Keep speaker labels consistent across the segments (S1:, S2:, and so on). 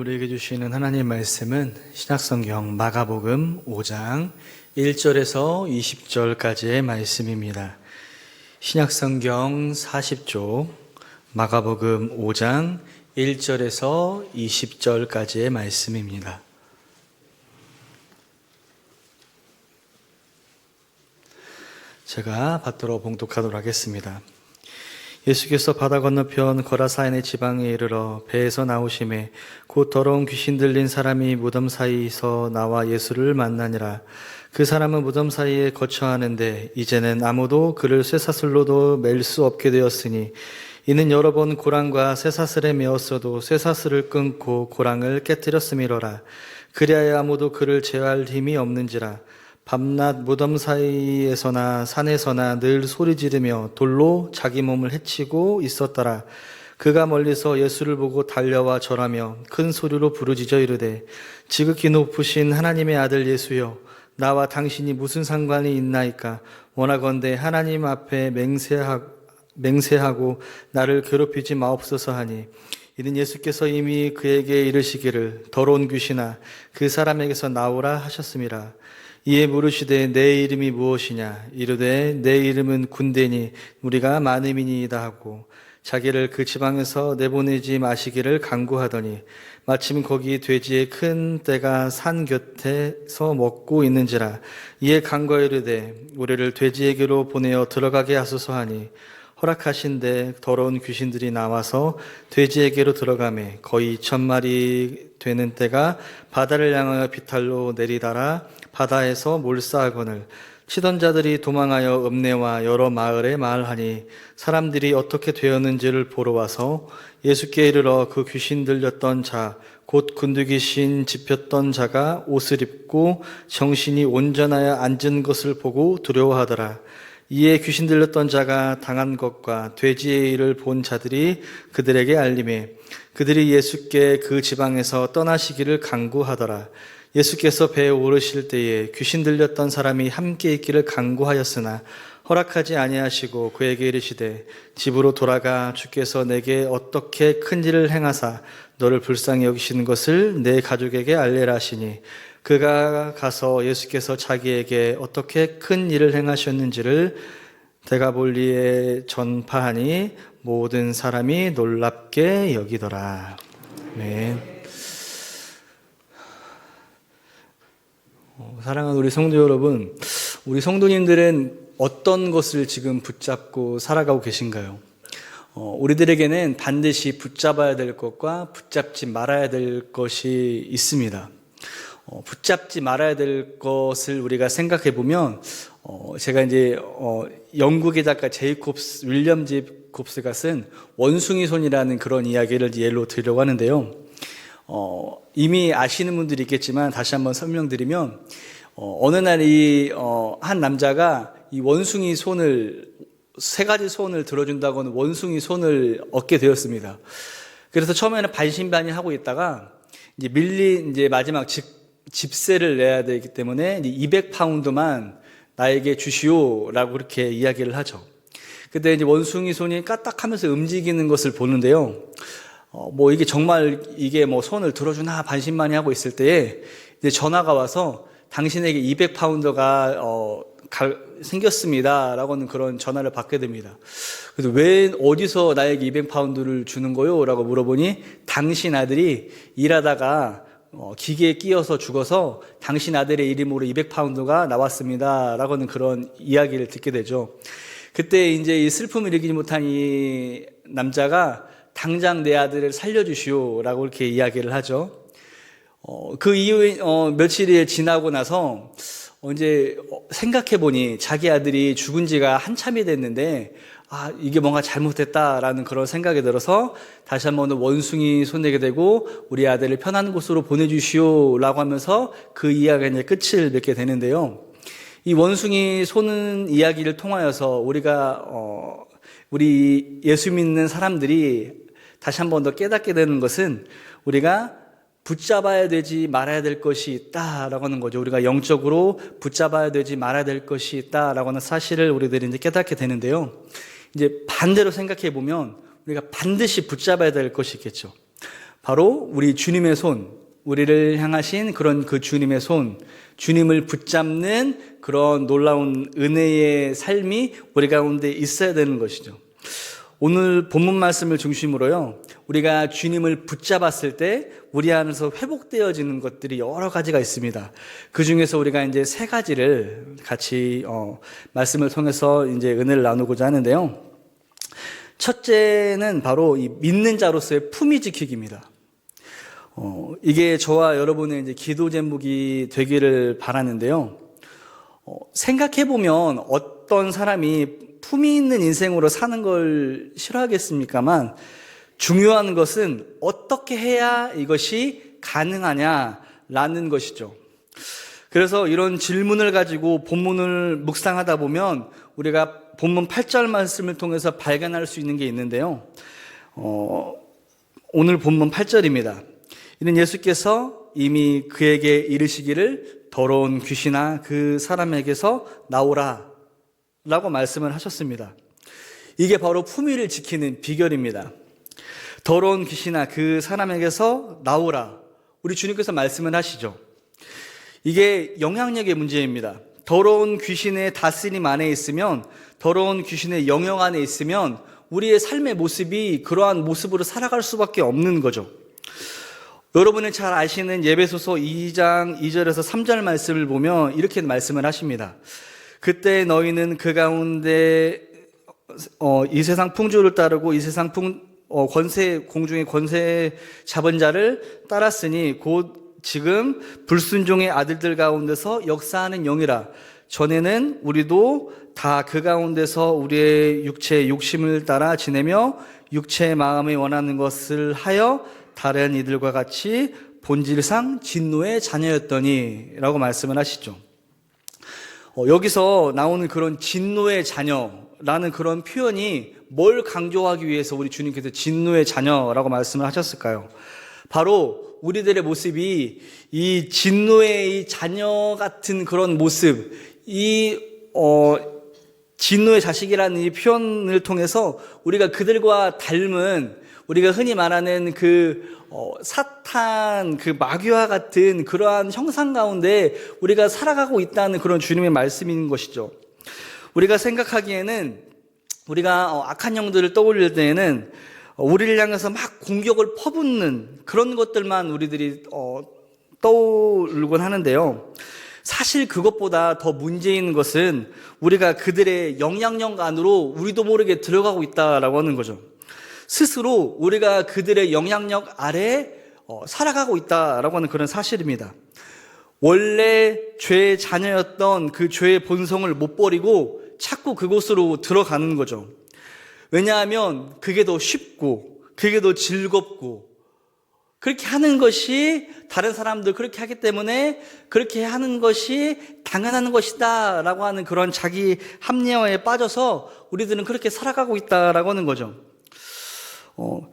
S1: 오늘도 우리에게 주시는 하나님의 말씀은 신약성경 마가복음 5장 1절에서 20절까지의 말씀입니다. 신약성경 40쪽 마가복음 5장 1절에서 20절까지의 말씀입니다. 제가 받들어 봉독하도록 하겠습니다. 예수께서 바다 건너편 거라사인의 지방에 이르러 배에서 나오심에 곧 더러운 귀신 들린 사람이 무덤 사이에서 나와 예수를 만나니라. 그 사람은 무덤 사이에 거처하는데 이제는 아무도 그를 쇠사슬로도 맬 수 없게 되었으니 이는 여러 번 고랑과 쇠사슬에 메었어도 쇠사슬을 끊고 고랑을 깨뜨렸음이로라. 그리하여 아무도 그를 제어할 힘이 없는지라. 밤낮 무덤 사이에서나 산에서나 늘 소리 지르며 돌로 자기 몸을 해치고 있었더라. 그가 멀리서 예수를 보고 달려와 절하며 큰 소리로 부르짖어 이르되 지극히 높으신 하나님의 아들 예수여, 나와 당신이 무슨 상관이 있나이까? 원하건대 하나님 앞에 맹세하고 나를 괴롭히지 마옵소서 하니, 이는 예수께서 이미 그에게 이르시기를 더러운 귀신아 그 사람에게서 나오라 하셨음이라. 이에 물으시되 내 이름이 무엇이냐? 이르되 내 이름은 군대니 우리가 많음이니이다 하고 자기를 그 지방에서 내보내지 마시기를 간구하더니 마침 거기 돼지의 큰 떼가 산 곁에서 먹고 있는지라. 이에 간구하여 이르되 우리를 돼지에게로 보내어 들어가게 하소서 하니 허락하신대 더러운 귀신들이 나와서 돼지에게로 들어가매 거의 2,000마리 되는 떼가 바다를 향하여 비탈로 내리다라 바다에서 몰사하거늘 치던 자들이 도망하여 읍내와 여러 마을에 말하니 사람들이 어떻게 되었는지를 보러 와서 예수께 이르러 그 귀신 들렸던 자 곧 군두귀신 집혔던 자가 옷을 입고 정신이 온전하여 앉은 것을 보고 두려워하더라. 이에 귀신 들렸던 자가 당한 것과 돼지의 일을 본 자들이 그들에게 알림해 그들이 예수께 그 지방에서 떠나시기를 간구하더라. 예수께서 배에 오르실 때에 귀신 들렸던 사람이 함께 있기를 간구하였으나 허락하지 아니하시고 그에게 이르시되 집으로 돌아가 주께서 내게 어떻게 큰 일을 행하사 너를 불쌍히 여기시는 것을 내 가족에게 알리라 하시니 그가 가서 예수께서 자기에게 어떻게 큰 일을 행하셨는지를 데가볼리에 전파하니 모든 사람이 놀랍게 여기더라. 네. 사랑하는 우리 성도 여러분, 우리 성도님들은 어떤 것을 지금 붙잡고 살아가고 계신가요? 우리들에게는 반드시 붙잡아야 될 것과 붙잡지 말아야 될 것이 있습니다. 붙잡지 말아야 될 것을 우리가 생각해 보면, 제가 이제 영국의 작가 윌리엄 제이콥스가 쓴 원숭이 손이라는 그런 이야기를 예로 들려고 하는데요. 이미 아시는 분들이 있겠지만 다시 한번 설명드리면, 어느 날 한 남자가 이 원숭이 손을, 3가지 손을 들어준다고는 원숭이 손을 얻게 되었습니다. 그래서 처음에는 반신반의하고 있다가 이제 마지막 집세를 내야 되기 때문에 200파운드만 나에게 주시오라고 그렇게 이야기를 하죠. 근데 이제 원숭이 손이 까딱하면서 움직이는 것을 보는데요. 이게 정말 손을 들어주나 반신반의하고 있을 때에 이제 전화가 와서 당신에게 200파운드가 생겼습니다 라고는 그런 전화를 받게 됩니다. 그래서 왜 어디서 나에게 200파운드를 주는 거요? 라고 물어보니 당신 아들이 일하다가 기계에 끼어서 죽어서 당신 아들의 이름으로 200파운드가 나왔습니다 라고는 그런 이야기를 듣게 되죠. 그때 이제 이 슬픔을 이기지 못한 이 남자가 당장 내 아들을 살려주시오 라고 이렇게 이야기를 하죠. 그 이후에 며칠이 지나고 나서 이제 생각해보니 자기 아들이 죽은 지가 한참이 됐는데 이게 뭔가 잘못됐다라는 그런 생각이 들어서 다시 한번 원숭이 손내게 되고 우리 아들을 편한 곳으로 보내주시오 라고 하면서 그 이야기가 이제 끝을 맺게 되는데요. 이 원숭이 손은 이야기를 통하여서 우리 예수 믿는 사람들이 다시 한번 더 깨닫게 되는 것은 우리가 붙잡아야 되지 말아야 될 것이 있다라고 하는 거죠. 우리가 영적으로 붙잡아야 되지 말아야 될 것이 있다라고 하는 사실을 우리들이 이제 깨닫게 되는데요. 이제 반대로 생각해 보면 우리가 반드시 붙잡아야 될 것이 있겠죠. 바로 우리 주님의 손, 우리를 향하신 그런 그 주님의 손, 주님을 붙잡는 그런 놀라운 은혜의 삶이 우리 가운데 있어야 되는 것이죠. 오늘 본문 말씀을 중심으로요, 우리가 주님을 붙잡았을 때 우리 안에서 회복되어지는 것들이 여러 가지가 있습니다. 그 중에서 우리가 이제 세 가지를 같이 말씀을 통해서 이제 은혜를 나누고자 하는데요. 첫째는 바로 이 믿는 자로서의 품위 지키기입니다. 이게 저와 여러분의 이제 기도 제목이 되기를 바라는데요. 생각해보면 어떤 사람이 품위 있는 인생으로 사는 걸 싫어하겠습니까만 중요한 것은 어떻게 해야 이것이 가능하냐라는 것이죠. 그래서 이런 질문을 가지고 본문을 묵상하다 보면 우리가 본문 8절 말씀을 통해서 발견할 수 있는 게 있는데요. 오늘 본문 8절입니다. 이는 예수께서 이미 그에게 이르시기를 더러운 귀신아 그 사람에게서 나오라 라고 말씀을 하셨습니다. 이게 바로 품위를 지키는 비결입니다. 더러운 귀신아 그 사람에게서 나오라. 우리 주님께서 말씀을 하시죠. 이게 영향력의 문제입니다. 더러운 귀신의 다스림 안에 있으면, 더러운 귀신의 영역 안에 있으면 우리의 삶의 모습이 그러한 모습으로 살아갈 수밖에 없는 거죠. 여러분이 잘 아시는 예배소서 2장 2절에서 3절 말씀을 보면 이렇게 말씀을 하십니다. 그때 너희는 그 가운데 이 세상 풍조를 따르고 이 세상 권세, 공중의 권세 잡은 자를 따랐으니 곧 지금 불순종의 아들들 가운데서 역사하는 영이라. 전에는 우리도 다 그 가운데서 우리의 육체의 욕심을 따라 지내며 육체의 마음에 원하는 것을 하여 다른 이들과 같이 본질상 진노의 자녀였더니 라고 말씀을 하시죠. 여기서 나오는 그런 진노의 자녀라는 그런 표현이 뭘 강조하기 위해서 우리 주님께서 진노의 자녀라고 말씀을 하셨을까요? 바로 우리들의 모습이 이 진노의 이 자녀 같은 그런 모습, 진노의 자식이라는 이 표현을 통해서 우리가 그들과 닮은, 우리가 흔히 말하는 사탄, 마귀와 같은 그러한 형상 가운데 우리가 살아가고 있다는 그런 주님의 말씀인 것이죠. 우리가 생각하기에는, 우리가 악한 영들을 떠올릴 때에는 우리를 향해서 막 공격을 퍼붓는 그런 것들만 우리들이 떠오르곤 하는데요. 사실 그것보다 더 문제 있는 것은 우리가 그들의 영향력 안으로 우리도 모르게 들어가고 있다라고 하는 거죠. 스스로 우리가 그들의 영향력 아래 살아가고 있다라고 하는 그런 사실입니다. 원래 죄의 자녀였던 그 죄의 본성을 못 버리고 자꾸 그곳으로 들어가는 거죠. 왜냐하면 그게 더 쉽고 그게 더 즐겁고 그렇게 하는 것이, 다른 사람들 그렇게 하기 때문에 그렇게 하는 것이 당연한 것이다 라고 하는 그런 자기 합리화에 빠져서 우리들은 그렇게 살아가고 있다라고 하는 거죠.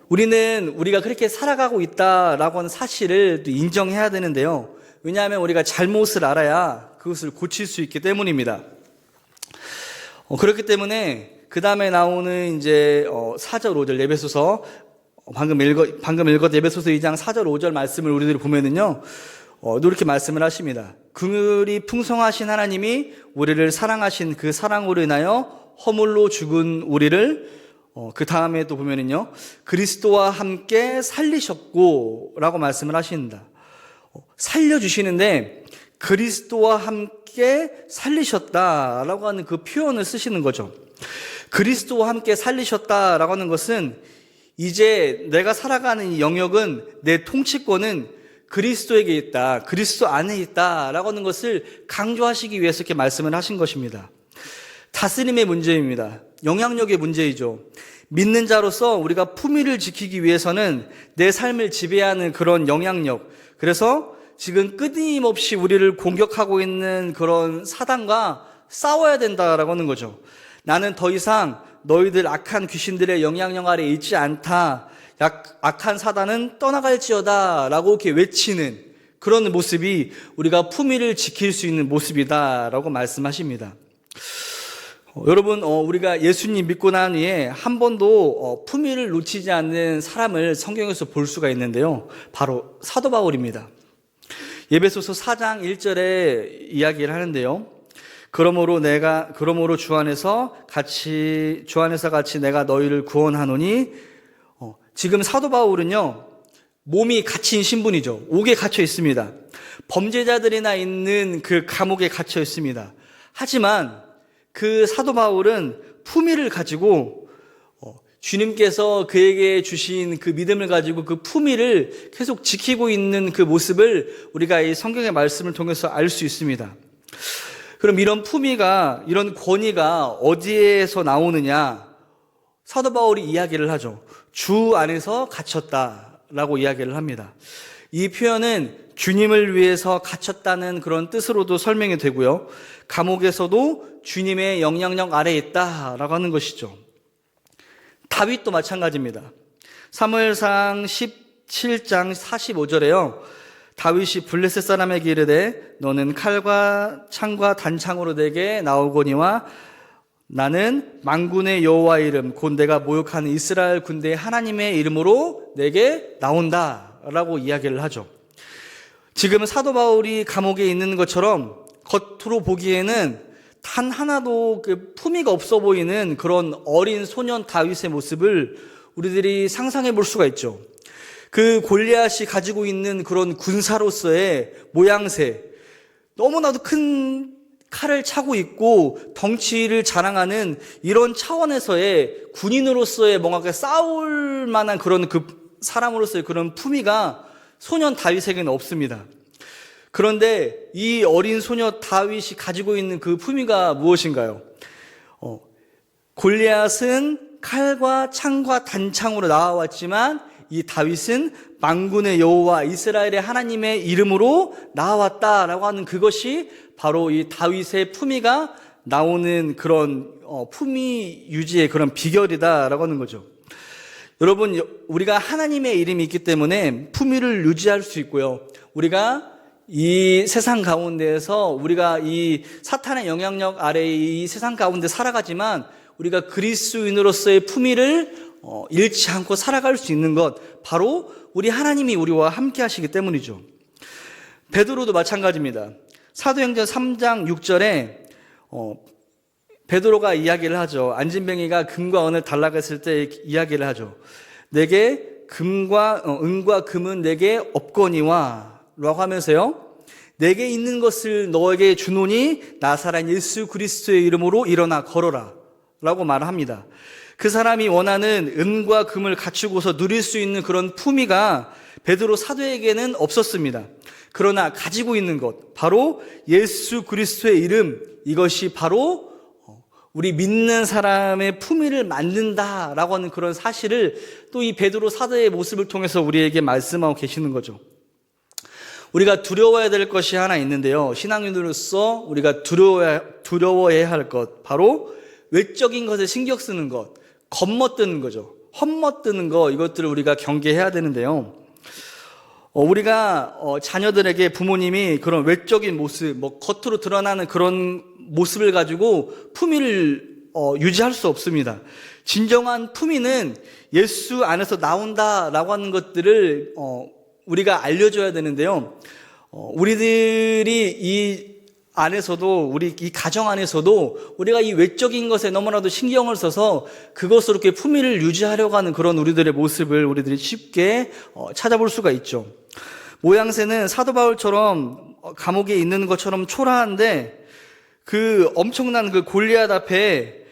S1: 우리는 우리가 그렇게 살아가고 있다라고 하는 사실을 또 인정해야 되는데요. 왜냐하면 우리가 잘못을 알아야 그것을 고칠 수 있기 때문입니다. 그렇기 때문에 그 다음에 나오는 이제 4절 5절 예배소서, 방금 읽었 예배소서 2장 4절 5절 말씀을 우리들이 보면은요, 이렇게 말씀을 하십니다. 그물이 풍성하신 하나님이 우리를 사랑하신 그 사랑으로 인하여 허물로 죽은 우리를 그 다음에 또 보면은요, 그리스도와 함께 살리셨고 라고 말씀을 하십니다. 살려주시는데 그리스도와 함께 살리셨다라고 하는 그 표현을 쓰시는 거죠. 그리스도와 함께 살리셨다라고 하는 것은 이제 내가 살아가는 이 영역은, 내 통치권은 그리스도에게 있다, 그리스도 안에 있다라고 하는 것을 강조하시기 위해서 이렇게 말씀을 하신 것입니다. 다스림의 문제입니다. 영향력의 문제이죠. 믿는 자로서 우리가 품위를 지키기 위해서는 내 삶을 지배하는 그런 영향력, 그래서 지금 끊임없이 우리를 공격하고 있는 그런 사단과 싸워야 된다라고 하는 거죠. 나는 더 이상 너희들 악한 귀신들의 영향력 아래 있지 않다, 악한 사단은 떠나갈지어다 라고 이렇게 외치는 그런 모습이 우리가 품위를 지킬 수 있는 모습이다 라고 말씀하십니다. 여러분, 우리가 예수님 믿고 난 후에 한 번도 품위를 놓치지 않는 사람을 성경에서 볼 수가 있는데요. 바로 사도 바울입니다. 에베소서 4장 1절에 이야기를 하는데요. 그러므로 주 안에서 같이 내가 너희를 구원하노니, 지금 사도 바울은요, 몸이 갇힌 신분이죠. 옥에 갇혀 있습니다. 범죄자들이나 있는 그 감옥에 갇혀 있습니다. 하지만 그 사도 바울은 품위를 가지고 주님께서 그에게 주신 그 믿음을 가지고 그 품위를 계속 지키고 있는 그 모습을 우리가 이 성경의 말씀을 통해서 알 수 있습니다. 그럼 이런 품위가, 이런 권위가 어디에서 나오느냐? 사도 바울이 이야기를 하죠. 주 안에서 갇혔다라고 이야기를 합니다. 이 표현은 주님을 위해서 갇혔다는 그런 뜻으로도 설명이 되고요. 감옥에서도 주님의 영향력 아래에 있다라고 하는 것이죠. 다윗도 마찬가지입니다. 사무엘상 17장 45절에요. 다윗이 블레셋 사람에게 이르되 너는 칼과 창과 단창으로 내게 나오거니와 나는 만군의 여호와 이름 곧 내가 모욕하는 이스라엘 군대의 하나님의 이름으로 내게 나온다라고 이야기를 하죠. 지금 사도 바울이 감옥에 있는 것처럼 겉으로 보기에는 단 하나도 그 품위가 없어 보이는 그런 어린 소년 다윗의 모습을 우리들이 상상해 볼 수가 있죠. 그 골리앗이 가지고 있는 그런 군사로서의 모양새, 너무나도 큰 칼을 차고 있고 덩치를 자랑하는 이런 차원에서의 군인으로서의 뭔가 싸울 만한 그런 그 사람으로서의 그런 품위가 소년 다윗에게는 없습니다. 그런데 이 어린 소녀 다윗이 가지고 있는 그 품위가 무엇인가요? 골리앗은 칼과 창과 단창으로 나와왔지만 이 다윗은 만군의 여호와 이스라엘의 하나님의 이름으로 나와왔다라고 하는 그것이 바로 이 다윗의 품위가 나오는 그런 품위 유지의 그런 비결이다라고 하는 거죠. 여러분, 우리가 하나님의 이름이 있기 때문에 품위를 유지할 수 있고요. 우리가 이 세상 가운데에서 우리가 이 사탄의 영향력 아래에 이 세상 가운데 살아가지만 우리가 그리스도인으로서의 품위를 잃지 않고 살아갈 수 있는 것, 바로 우리 하나님이 우리와 함께 하시기 때문이죠. 베드로도 마찬가지입니다. 사도행전 3장 6절에 베드로가 이야기를 하죠. 안진뱅이가 금과 은을 달라고 했을 때 이야기를 하죠. 내게 은과 금은 내게 없거니와 라고 하면서요, 내게 있는 것을 너에게 주노니 나사렛 예수 그리스도의 이름으로 일어나 걸어라 라고 말합니다. 그 사람이 원하는 은과 금을 갖추고서 누릴 수 있는 그런 품위가 베드로 사도에게는 없었습니다. 그러나 가지고 있는 것, 바로 예수 그리스도의 이름, 이것이 바로 우리 믿는 사람의 품위를 만든다라고 하는 그런 사실을 또 이 베드로 사도의 모습을 통해서 우리에게 말씀하고 계시는 거죠. 우리가 두려워해야 될 것이 하나 있는데요. 신앙인으로서 우리가 두려워해야 할 것, 바로 외적인 것에 신경 쓰는 것, 겉멋드는 거죠. 헛멋드는 거, 이것들을 우리가 경계해야 되는데요. 우리가 자녀들에게 부모님이 그런 외적인 모습, 겉으로 드러나는 그런 모습을 가지고 품위를 유지할 수 없습니다. 진정한 품위는 예수 안에서 나온다라고 하는 것들을 우리가 알려줘야 되는데요. 우리들이 이 안에서도, 우리 이 가정 안에서도 우리가 이 외적인 것에 너무나도 신경을 써서 그것으로 이렇게 품위를 유지하려고 하는 그런 우리들의 모습을 우리들이 쉽게 찾아볼 수가 있죠. 모양새는 사도 바울처럼 감옥에 있는 것처럼 초라한데 그 엄청난 그 골리앗 앞에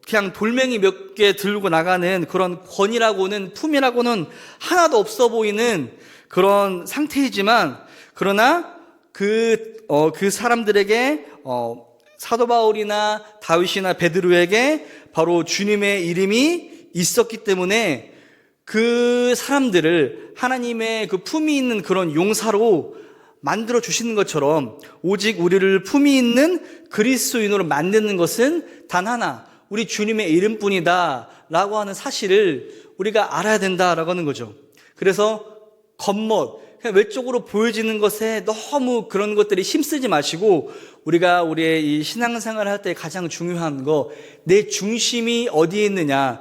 S1: 그냥 돌멩이 몇 개 들고 나가는 그런 권위라고는, 품이라고는 하나도 없어 보이는 그런 상태이지만, 그러나 그 사람들에게 사도 바울이나 다윗이나 베드로에게 바로 주님의 이름이 있었기 때문에 그 사람들을 하나님의 그 품이 있는 그런 용사로 만들어 주시는 것처럼, 오직 우리를 품이 있는 그리스도인으로 만드는 것은 단 하나, 우리 주님의 이름뿐이다 라고 하는 사실을 우리가 알아야 된다라고 하는 거죠. 그래서 겉멋, 그냥 외적으로 보여지는 것에 너무 그런 것들이 힘쓰지 마시고, 우리가 우리의 이 신앙생활을 할 때 가장 중요한 거, 내 중심이 어디에 있느냐,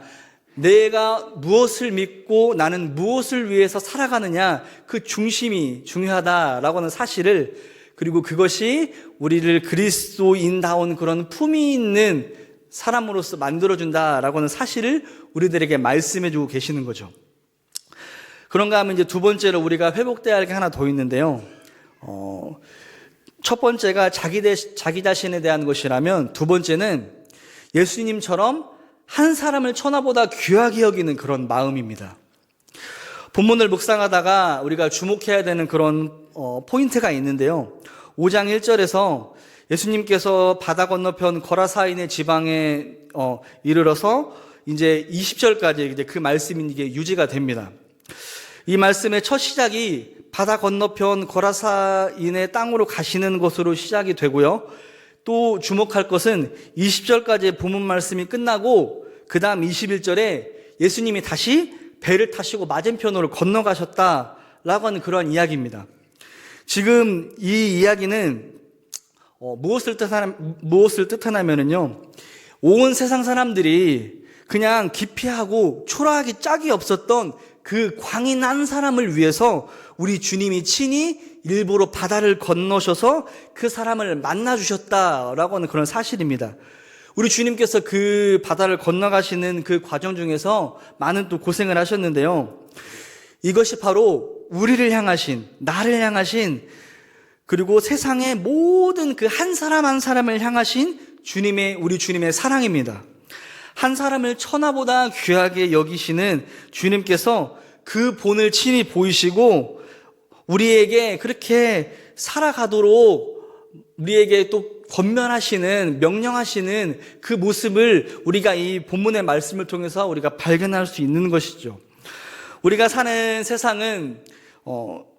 S1: 내가 무엇을 믿고 나는 무엇을 위해서 살아가느냐, 그 중심이 중요하다라고 하는 사실을, 그리고 그것이 우리를 그리스도인다운 그런 품위 있는 사람으로서 만들어준다라고 하는 사실을 우리들에게 말씀해주고 계시는 거죠. 그런가 하면 이제 두 번째로 우리가 회복돼야 할 게 하나 더 있는데요. 첫 번째가 자기 자신에 대한 것이라면, 두 번째는 예수님처럼 한 사람을 천하보다 귀하게 여기는 그런 마음입니다. 본문을 묵상하다가 우리가 주목해야 되는 그런 포인트가 있는데요. 5장 1절에서 예수님께서 바다 건너편 거라사인의 지방에 이르러서 이제 20절까지 이제 그 말씀이 이게 유지가 됩니다. 이 말씀의 첫 시작이 바다 건너편 거라사인의 땅으로 가시는 것으로 시작이 되고요. 또 주목할 것은 20절까지의 본문 말씀이 끝나고 그 다음 21절에 예수님이 다시 배를 타시고 맞은편으로 건너가셨다라고 하는 그러한 이야기입니다. 지금 이 이야기는 무엇을 뜻하냐면요, 온 세상 사람들이 그냥 기피하고 초라하기 짝이 없었던 그 광인한 사람을 위해서 우리 주님이 친히 일부러 바다를 건너셔서 그 사람을 만나주셨다라고 하는 그런 사실입니다. 우리 주님께서 그 바다를 건너가시는 그 과정 중에서 많은 또 고생을 하셨는데요. 이것이 바로 우리를 향하신, 나를 향하신, 그리고 세상의 모든 그 한 사람 한 사람을 향하신 우리 주님의 사랑입니다. 한 사람을 천하보다 귀하게 여기시는 주님께서 그 본을 친히 보이시고 우리에게 그렇게 살아가도록 우리에게 또 권면하시는, 명령하시는 그 모습을 우리가 이 본문의 말씀을 통해서 우리가 발견할 수 있는 것이죠. 우리가 사는 세상은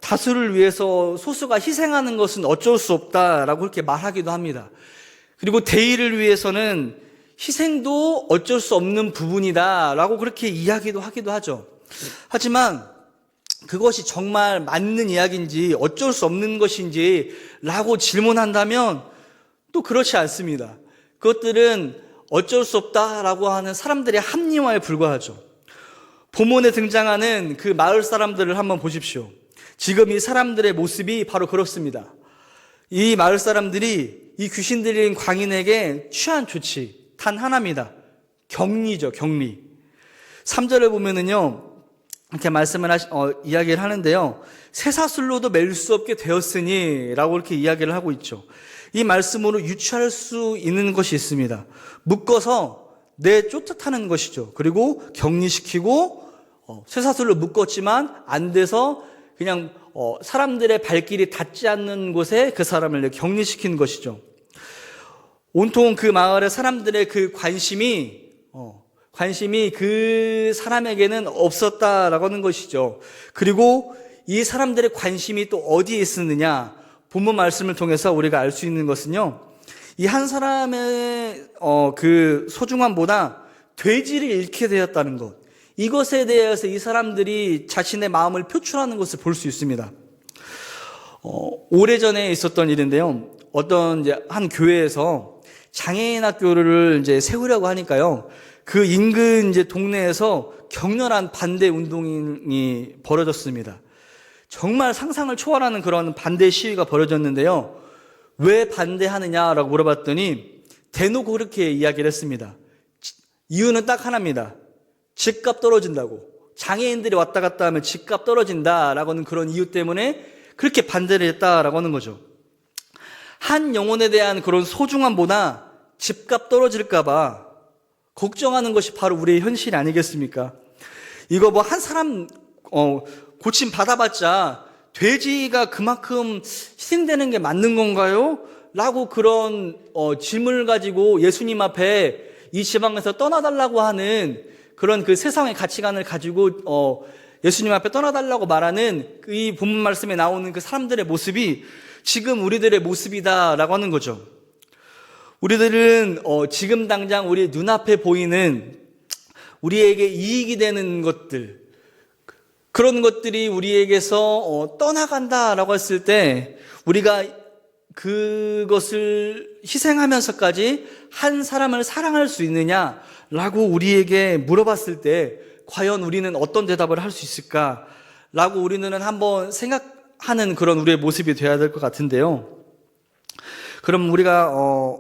S1: 다수를 위해서 소수가 희생하는 것은 어쩔 수 없다라고 그렇게 말하기도 합니다. 그리고 대의를 위해서는 희생도 어쩔 수 없는 부분이다라고 그렇게 이야기도 하기도 하죠. 하지만 그것이 정말 맞는 이야기인지 어쩔 수 없는 것인지 라고 질문한다면 또 그렇지 않습니다. 그것들은 어쩔 수 없다라고 하는 사람들의 합리화에 불과하죠. 본문에 등장하는 그 마을 사람들을 한번 보십시오. 지금 이 사람들의 모습이 바로 그렇습니다. 이 마을 사람들이 이 귀신 들린 광인에게 취한 조치 단 하나입니다. 격리죠, 격리. 3절을 보면은요, 이렇게 이야기를 하는데요. 쇠사슬로도 맬 수 없게 되었으니 라고 이렇게 이야기를 하고 있죠. 이 말씀으로 유추할 수 있는 것이 있습니다. 묶어서 내쫓아타는 것이죠. 그리고 격리시키고 쇠사슬로 묶었지만 안 돼서 그냥 사람들의 발길이 닿지 않는 곳에 그 사람을 격리시키는 것이죠. 온통 그 마을의 사람들의 그 관심이 그 사람에게는 없었다라고 하는 것이죠. 그리고 이 사람들의 관심이 또 어디에 있었느냐? 본문 말씀을 통해서 우리가 알 수 있는 것은요, 이 한 사람의 그 소중함보다 돼지를 잃게 되었다는 것, 이것에 대해서 이 사람들이 자신의 마음을 표출하는 것을 볼 수 있습니다. 오래전에 있었던 일인데요. 어떤 이제 한 교회에서 장애인 학교를 이제 세우려고 하니까요, 그 인근 이제 동네에서 격렬한 반대 운동이 벌어졌습니다. 정말 상상을 초월하는 그런 반대 시위가 벌어졌는데요. 왜 반대하느냐라고 물어봤더니 대놓고 그렇게 이야기를 했습니다. 이유는 딱 하나입니다. 집값 떨어진다고. 장애인들이 왔다 갔다 하면 집값 떨어진다라고 하는 그런 이유 때문에 그렇게 반대를 했다라고 하는 거죠. 한 영혼에 대한 그런 소중함보다 집값 떨어질까봐 걱정하는 것이 바로 우리의 현실이 아니겠습니까? 이거 뭐 한 사람 고침 받아봤자 돼지가 그만큼 희생되는 게 맞는 건가요? 라고 그런 짐을 가지고 예수님 앞에 이 지방에서 떠나달라고 하는 그런 그 세상의 가치관을 가지고 예수님 앞에 떠나달라고 말하는 이 본문 말씀에 나오는 그 사람들의 모습이 지금 우리들의 모습이다라고 하는 거죠. 우리들은 지금 당장 우리 눈앞에 보이는 우리에게 이익이 되는 것들, 그런 것들이 우리에게서 떠나간다라고 했을 때 우리가 그것을 희생하면서까지 한 사람을 사랑할 수 있느냐라고 우리에게 물어봤을 때 과연 우리는 어떤 대답을 할 수 있을까라고 우리는 한번 생각하는 그런 우리의 모습이 되어야 될 것 같은데요. 그럼 우리가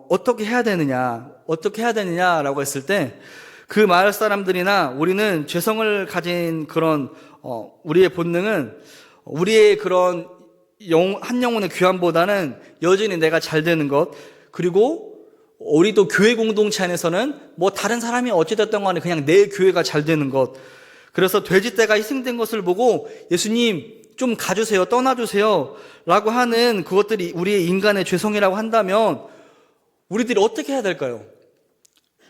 S1: 어떻게 해야 되느냐라고 했을 때 그 마을 사람들이나 우리는 죄성을 가진 그런 우리의 본능은 우리의 그런 한 영혼의 귀함보다는 여전히 내가 잘 되는 것, 그리고 우리도 교회 공동체 안에서는 뭐 다른 사람이 어찌됐든 간에 그냥 내 교회가 잘 되는 것, 그래서 돼지떼가 희생된 것을 보고 예수님 좀 가주세요, 떠나주세요 라고 하는 그것들이 우리의 인간의 죄성이라고 한다면 우리들이 어떻게 해야 될까요?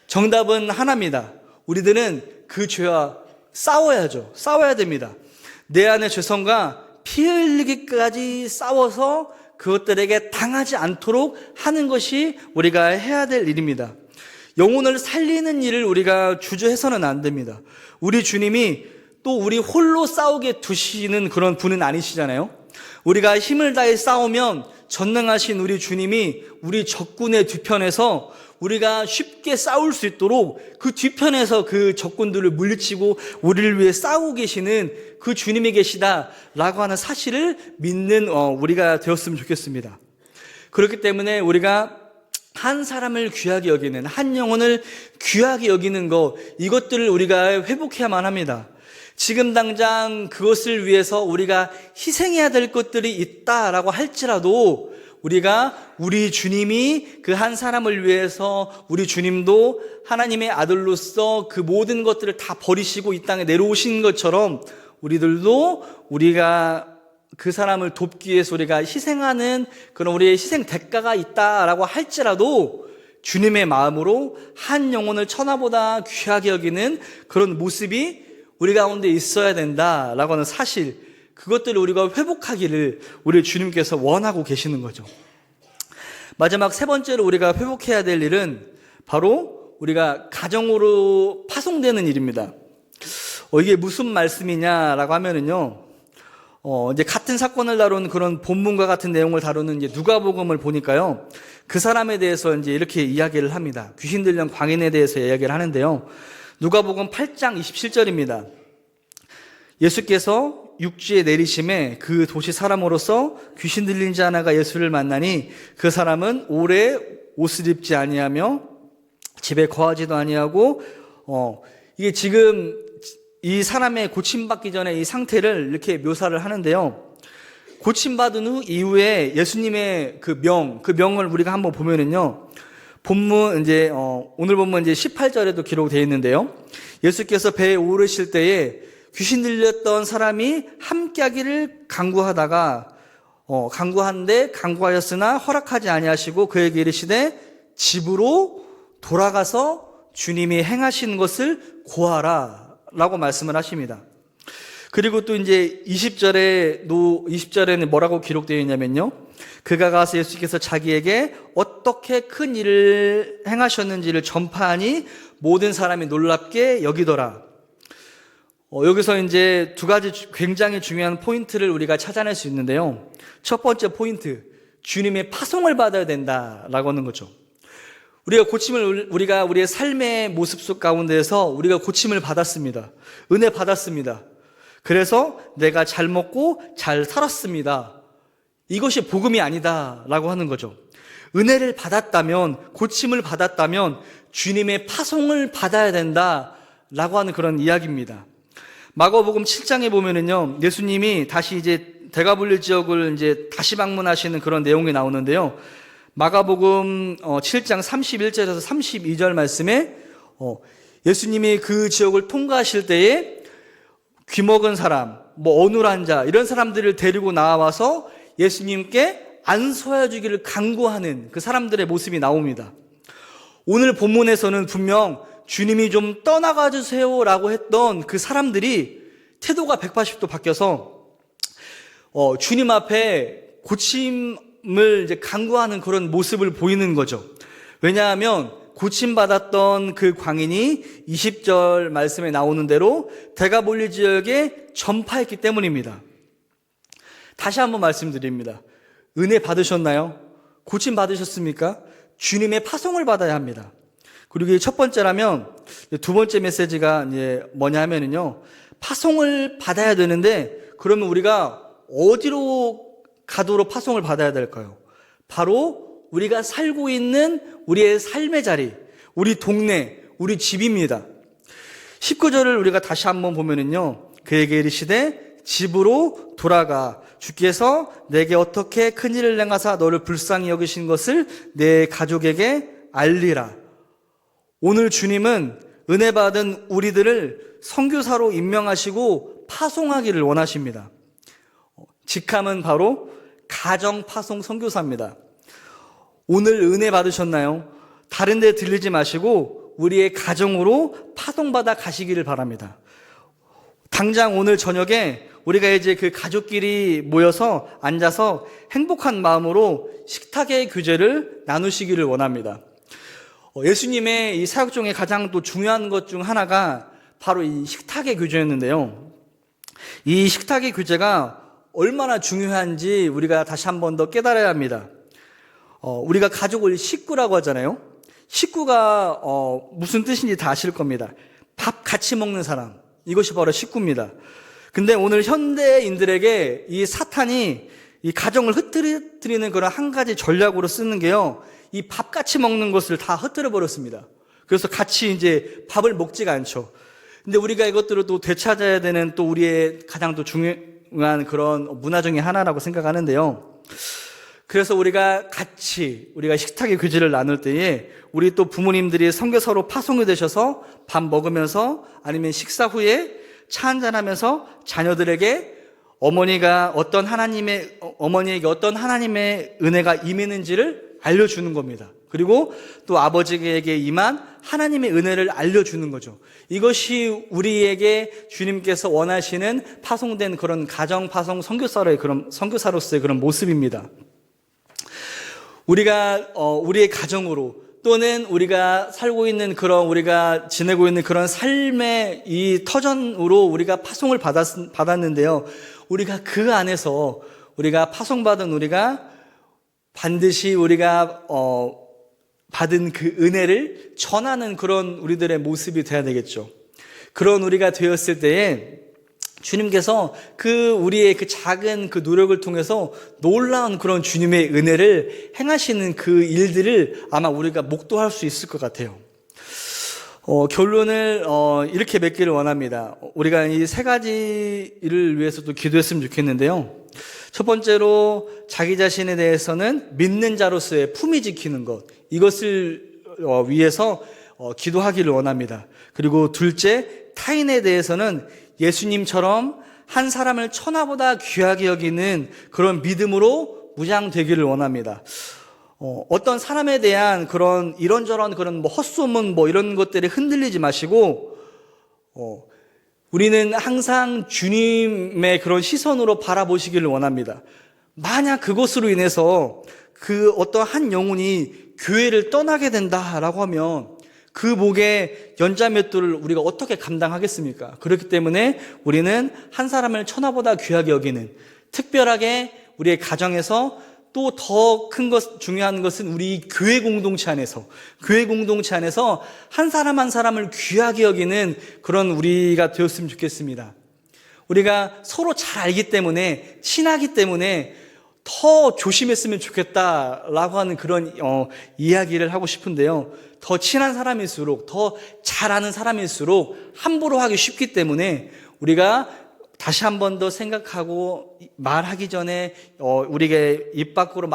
S1: 정답은 하나입니다. 우리들은 그 죄와 싸워야죠. 싸워야 됩니다. 내 안의 죄성과 피 흘리기까지 싸워서 그것들에게 당하지 않도록 하는 것이 우리가 해야 될 일입니다. 영혼을 살리는 일을 우리가 주저해서는 안 됩니다. 우리 주님이 또 우리 홀로 싸우게 두시는 그런 분은 아니시잖아요. 우리가 힘을 다해 싸우면 전능하신 우리 주님이 우리 적군의 뒤편에서 우리가 쉽게 싸울 수 있도록 그 뒤편에서 그 적군들을 물리치고 우리를 위해 싸우고 계시는 그 주님이 계시다라고 하는 사실을 믿는 우리가 되었으면 좋겠습니다. 그렇기 때문에 우리가 한 사람을 귀하게 여기는, 한 영혼을 귀하게 여기는 것, 이것들을 우리가 회복해야만 합니다. 지금 당장 그것을 위해서 우리가 희생해야 될 것들이 있다라고 할지라도 우리가 우리 주님이 그 한 사람을 위해서 우리 주님도 하나님의 아들로서 그 모든 것들을 다 버리시고 이 땅에 내려오신 것처럼 우리들도 우리가 그 사람을 돕기 위해서 우리가 희생하는 그런 우리의 희생 대가가 있다라고 할지라도 주님의 마음으로 한 영혼을 천하보다 귀하게 여기는 그런 모습이 우리 가운데 있어야 된다라고 하는 사실, 그것들을 우리가 회복하기를 우리 주님께서 원하고 계시는 거죠. 마지막 세 번째로 우리가 회복해야 될 일은 바로 우리가 가정으로 파송되는 일입니다. 이게 무슨 말씀이냐라고 하면은요, 이제 같은 사건을 다룬 그런 본문과 같은 내용을 다루는 이제 누가복음을 보니까요, 그 사람에 대해서 이제 이렇게 이야기를 합니다. 귀신 들린 광인에 대해서 이야기를 하는데요. 누가복음 8장 27절입니다. 예수께서 육지에 내리심에 그 도시 사람으로서 귀신 들린 자 하나가 예수를 만나니 그 사람은 오래 옷을 입지 아니하며 집에 거하지도 아니하고 이게 지금 이 사람의 고침받기 전에 이 상태를 이렇게 묘사를 하는데요. 고침받은 후 이후에 예수님의 그 명을 우리가 한번 보면은요. 본문 이제 오늘 본문 이제 18절에도 기록되어 있는데요. 예수께서 배에 오르실 때에 귀신 들렸던 사람이 함께 하기를 강구하였으나 허락하지 아니하시고 그에게 이르시되 집으로 돌아가서 주님이 행하신 것을 고하라 라고 말씀을 하십니다. 그리고 또 이제 20절에는 뭐라고 기록되어 있냐면요. 그가 가서 예수께서 자기에게 어떻게 큰 일을 행하셨는지를 전파하니 모든 사람이 놀랍게 여기더라. 여기서 이제 두 가지 굉장히 중요한 포인트를 우리가 찾아낼 수 있는데요. 첫 번째 포인트, 주님의 파송을 받아야 된다라고 하는 거죠. 우리가 우리의 삶의 모습 속 가운데에서 우리가 고침을 받았습니다. 은혜 받았습니다. 그래서 내가 잘 먹고 잘 살았습니다. 이것이 복음이 아니다라고 하는 거죠. 은혜를 받았다면, 고침을 받았다면 주님의 파송을 받아야 된다라고 하는 그런 이야기입니다. 마가복음 7장에 보면은요, 예수님이 다시 이제 데가볼리 지역을 이제 다시 방문하시는 그런 내용이 나오는데요. 마가복음 7장 31절에서 32절 말씀에 예수님이 그 지역을 통과하실 때에 귀먹은 사람, 어눌한 자, 이런 사람들을 데리고 나와서 예수님께 안수하여 주기를 간구하는 그 사람들의 모습이 나옵니다. 오늘 본문에서는 분명 주님이 좀 떠나가 주세요라고 했던 그 사람들이 태도가 180도 바뀌어서 주님 앞에 고침을 이제 간구하는 그런 모습을 보이는 거죠. 왜냐하면 고침받았던 그 광인이 20절 말씀에 나오는 대로 데가볼리 지역에 전파했기 때문입니다. 다시 한번 말씀드립니다. 은혜 받으셨나요? 고침 받으셨습니까? 주님의 파송을 받아야 합니다. 그리고 첫 번째라면, 두 번째 메시지가 이제 뭐냐 하면은요, 파송을 받아야 되는데, 그러면 우리가 어디로 가도록 파송을 받아야 될까요? 바로 우리가 살고 있는 우리의 삶의 자리, 우리 동네, 우리 집입니다. 19절을 우리가 다시 한번 보면은요, 그에게 이르시되 집으로 돌아가 주께서 내게 어떻게 큰 일을 행하사 너를 불쌍히 여기신 것을 내 가족에게 알리라. 오늘 주님은 은혜 받은 우리들을 선교사로 임명하시고 파송하기를 원하십니다. 직함은 바로 가정 파송 선교사입니다. 오늘 은혜 받으셨나요? 다른 데 들리지 마시고 우리의 가정으로 파송받아 가시기를 바랍니다. 당장 오늘 저녁에 우리가 이제 그 가족끼리 모여서 앉아서 행복한 마음으로 식탁의 교제를 나누시기를 원합니다. 예수님의 이 사역 중에 가장 또 중요한 것 중 하나가 바로 이 식탁의 교제였는데요. 이 식탁의 교제가 얼마나 중요한지 우리가 다시 한 번 더 깨달아야 합니다. 우리가 가족을 식구라고 하잖아요. 식구가 무슨 뜻인지 다 아실 겁니다. 밥 같이 먹는 사람, 이것이 바로 식구입니다. 근데 오늘 현대인들에게 이 사탄이 이 가정을 흐트리는 그런 한 가지 전략으로 쓰는 게요, 이 밥 같이 먹는 것을 다 흐트려 버렸습니다. 그래서 같이 이제 밥을 먹지가 않죠. 근데 우리가 이것들을 또 되찾아야 되는 또 우리의 가장 또 중요한 그런 문화 중에 하나라고 생각하는데요. 그래서 우리가 식탁의 교제를 나눌 때에 우리 또 부모님들이 선교사로 파송이 되셔서 밥 먹으면서 아니면 식사 후에 차 한잔하면서 자녀들에게 어머니에게 어떤 하나님의 은혜가 임했는지를 알려주는 겁니다. 그리고 또 아버지에게 임한 하나님의 은혜를 알려주는 거죠. 이것이 우리에게 주님께서 원하시는 파송된 그런 가정 파송 선교사로서의 그런 모습입니다. 우리가 우리의 가정으로 또는 우리가 살고 있는 우리가 지내고 있는 그런 삶의 이 터전으로 우리가 파송을 받았는데요. 우리가 그 안에서 우리가 파송받은 우리가 반드시 우리가 받은 그 은혜를 전하는 그런 우리들의 모습이 되어야 되겠죠. 그런 우리가 되었을 때에 주님께서 우리의 그 작은 그 노력을 통해서 놀라운 그런 주님의 은혜를 행하시는 그 일들을 아마 우리가 목도할 수 있을 것 같아요. 결론을 이렇게 맺기를 원합니다. 우리가 이 세 가지를 위해서 또 기도했으면 좋겠는데요. 첫 번째로 자기 자신에 대해서는 믿는 자로서의 품위 지키는 것, 이것을 위해서 기도하기를 원합니다. 그리고 둘째, 타인에 대해서는 예수님처럼 한 사람을 천하보다 귀하게 여기는 그런 믿음으로 무장되기를 원합니다. 어떤 사람에 대한 그런 이런저런 그런 헛소문 이런 것들에 흔들리지 마시고, 우리는 항상 주님의 그런 시선으로 바라보시기를 원합니다. 만약 그것으로 인해서 그 어떤 한 영혼이 교회를 떠나게 된다라고 하면 그 목의 연자맷돌을 우리가 어떻게 감당하겠습니까? 그렇기 때문에 우리는 한 사람을 천하보다 귀하게 여기는, 특별하게 우리의 가정에서 또 더 중요한 것은 우리 교회 공동체 안에서 한 사람 한 사람을 귀하게 여기는 그런 우리가 되었으면 좋겠습니다. 우리가 서로 잘 알기 때문에, 친하기 때문에 더 조심했으면 좋겠다라고 하는 그런 이야기를 하고 싶은데요. 더 친한 사람일수록, 더 잘 아는 사람일수록 함부로 하기 쉽기 때문에 우리가 다시 한 번 더 생각하고 말하기 전에, 우리가 입 밖으로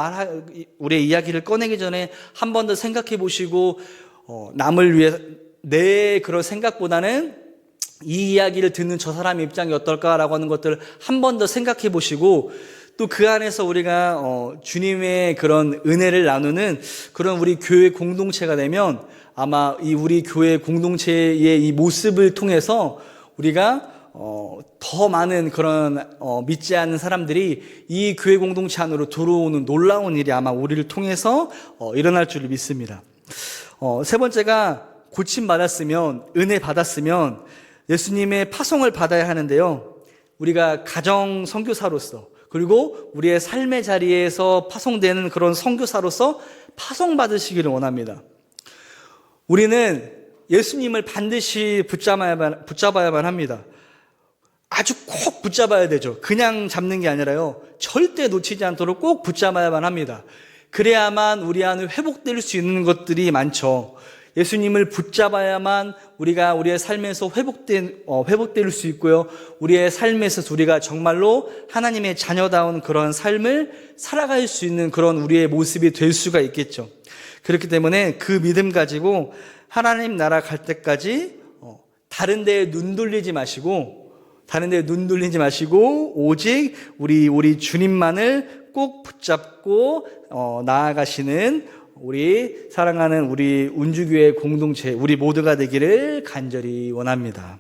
S1: 우리의 이야기를 꺼내기 전에 한 번 더 생각해 보시고, 남을 위해 내 그런 생각보다는 이 이야기를 듣는 저 사람의 입장이 어떨까라고 하는 것들을 한 번 더 생각해 보시고, 또 그 안에서 우리가 주님의 그런 은혜를 나누는 그런 우리 교회 공동체가 되면 아마 이 우리 교회 공동체의 이 모습을 통해서 우리가 더 많은 그런 믿지 않는 사람들이 이 교회 공동체 안으로 들어오는 놀라운 일이 아마 우리를 통해서 일어날 줄을 믿습니다. 세 번째가 고침 받았으면, 은혜 받았으면 예수님의 파송을 받아야 하는데요. 우리가 가정 선교사로서, 그리고 우리의 삶의 자리에서 파송되는 그런 선교사로서 파송받으시기를 원합니다. 우리는 예수님을 반드시 붙잡아야만 합니다. 아주 꼭 붙잡아야 되죠. 그냥 잡는 게 아니라요, 절대 놓치지 않도록 꼭 붙잡아야만 합니다. 그래야만 우리 안에 회복될 수 있는 것들이 많죠. 예수님을 붙잡아야만 우리가 우리의 삶에서 회복될 수 있고요. 우리의 삶에서 우리가 정말로 하나님의 자녀다운 그런 삶을 살아갈 수 있는 그런 우리의 모습이 될 수가 있겠죠. 그렇기 때문에 그 믿음 가지고 하나님 나라 갈 때까지 다른 데에 눈 돌리지 마시고 오직 우리 주님만을 꼭 붙잡고 나아가시는 우리 사랑하는 우리 운주교회 공동체, 우리 모두가 되기를 간절히 원합니다.